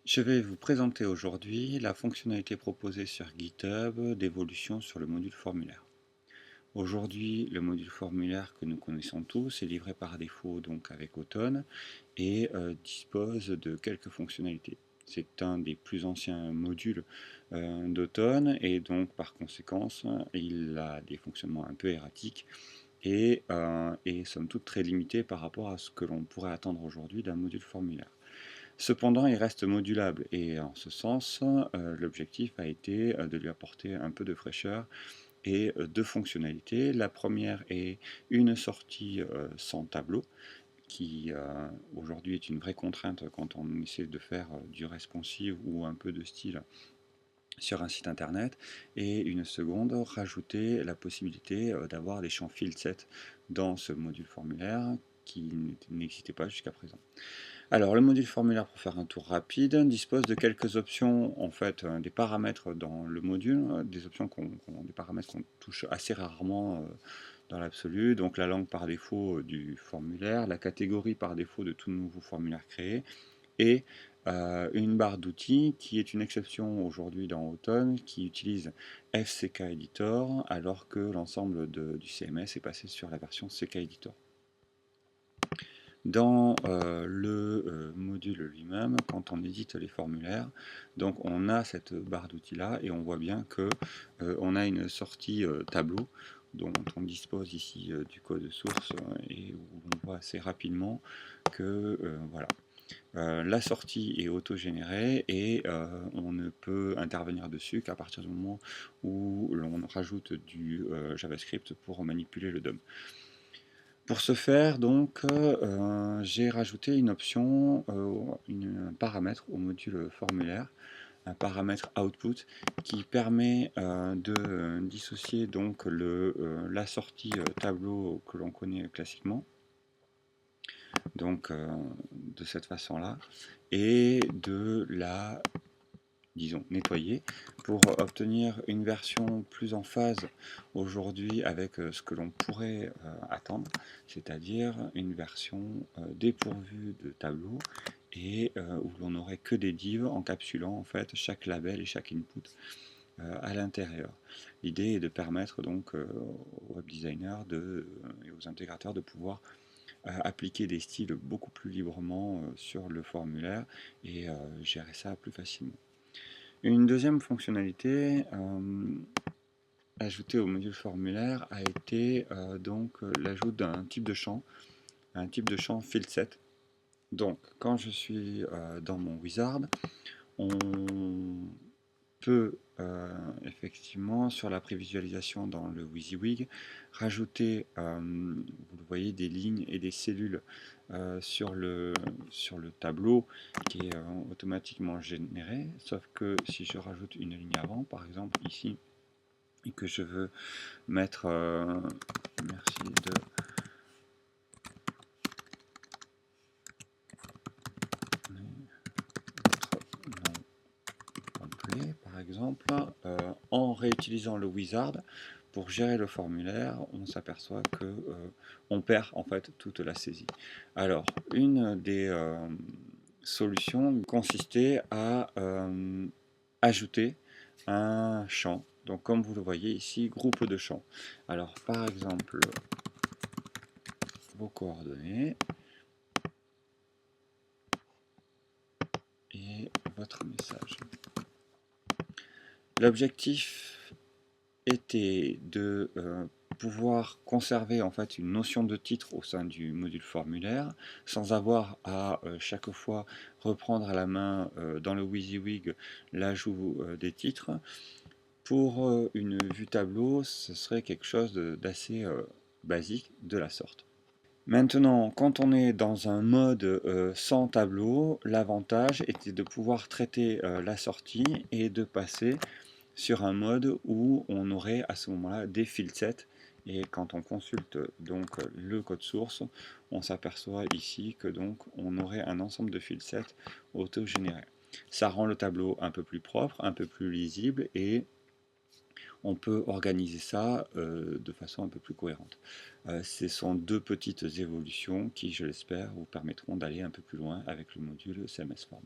Je vais vous présenter aujourd'hui la fonctionnalité proposée sur GitHub d'évolution sur le module formulaire. Aujourd'hui, le module formulaire que nous connaissons tous est livré par défaut donc avec Automne et dispose de quelques fonctionnalités. C'est un des plus anciens modules d'Automne et donc par conséquent il a des fonctionnements un peu erratiques et somme toute très limité par rapport à ce que l'on pourrait attendre aujourd'hui d'un module formulaire. Cependant, il reste modulable et en ce sens, l'objectif a été de lui apporter un peu de fraîcheur et de fonctionnalités. La première est une sortie sans tableau, qui aujourd'hui est une vraie contrainte quand on essaie de faire du responsive ou un peu de style sur un site internet, et une seconde, rajouter la possibilité d'avoir des champs field set dans ce module formulaire qui n'existait pas jusqu'à présent. Alors, le module formulaire, pour faire un tour rapide, dispose de quelques options, en fait, des paramètres dans le module, des options des paramètres qu'on touche assez rarement dans l'absolu. Donc, la langue par défaut du formulaire, la catégorie par défaut de tout nouveau formulaire créé, et une barre d'outils qui est une exception aujourd'hui dans Automne, qui utilise FCK Editor, alors que l'ensemble du CMS est passé sur la version CK Editor. Dans le module lui-même, quand on édite les formulaires, donc on a cette barre d'outils là et on voit bien que on a une sortie tableau dont on dispose ici du code source et où on voit assez rapidement que voilà. La sortie est autogénérée et on ne peut intervenir dessus qu'à partir du moment où l'on rajoute du JavaScript pour manipuler le DOM. Pour ce faire, donc, j'ai rajouté une option, un paramètre au module formulaire, un paramètre output qui permet de dissocier donc la sortie tableau que l'on connaît classiquement, donc de cette façon-là, et de la, disons, nettoyer pour obtenir une version plus en phase aujourd'hui avec ce que l'on pourrait attendre, c'est-à-dire une version dépourvue de tableau et où l'on n'aurait que des divs encapsulant en fait chaque label et chaque input à l'intérieur. L'idée est de permettre donc aux web designers et aux intégrateurs de pouvoir appliquer des styles beaucoup plus librement sur le formulaire et gérer ça plus facilement. Une deuxième fonctionnalité ajoutée au module formulaire a été l'ajout d'un type de champ, un type de champ field set. Donc quand je suis dans mon wizard, on peut effectivement sur la prévisualisation dans le WYSIWYG rajouter, vous le voyez, des lignes et des cellules sur le tableau qui est automatiquement généré, sauf que si je rajoute une ligne avant, par exemple ici, et que je veux mettre merci de complet, par exemple, en réutilisant le wizard pour gérer le formulaire, on s'aperçoit que on perd en fait toute la saisie. Alors, une des solutions consistait à ajouter un champ. Donc, comme vous le voyez ici, groupe de champs. Alors, par exemple, vos coordonnées et votre message. L'objectif était de pouvoir conserver en fait une notion de titre au sein du module formulaire sans avoir à chaque fois reprendre à la main dans le WYSIWYG l'ajout des titres. Pour une vue tableau, ce serait quelque chose d'assez basique de la sorte. Maintenant, quand on est dans un mode sans tableau, l'avantage était de pouvoir traiter la sortie et de passer sur un mode où on aurait à ce moment-là des field sets. Et quand on consulte donc le code source, on s'aperçoit ici que donc on aurait un ensemble de field sets auto-générés. Ça rend le tableau un peu plus propre, un peu plus lisible et on peut organiser ça de façon un peu plus cohérente. Ce sont deux petites évolutions qui, je l'espère, vous permettront d'aller un peu plus loin avec le module CMS Form.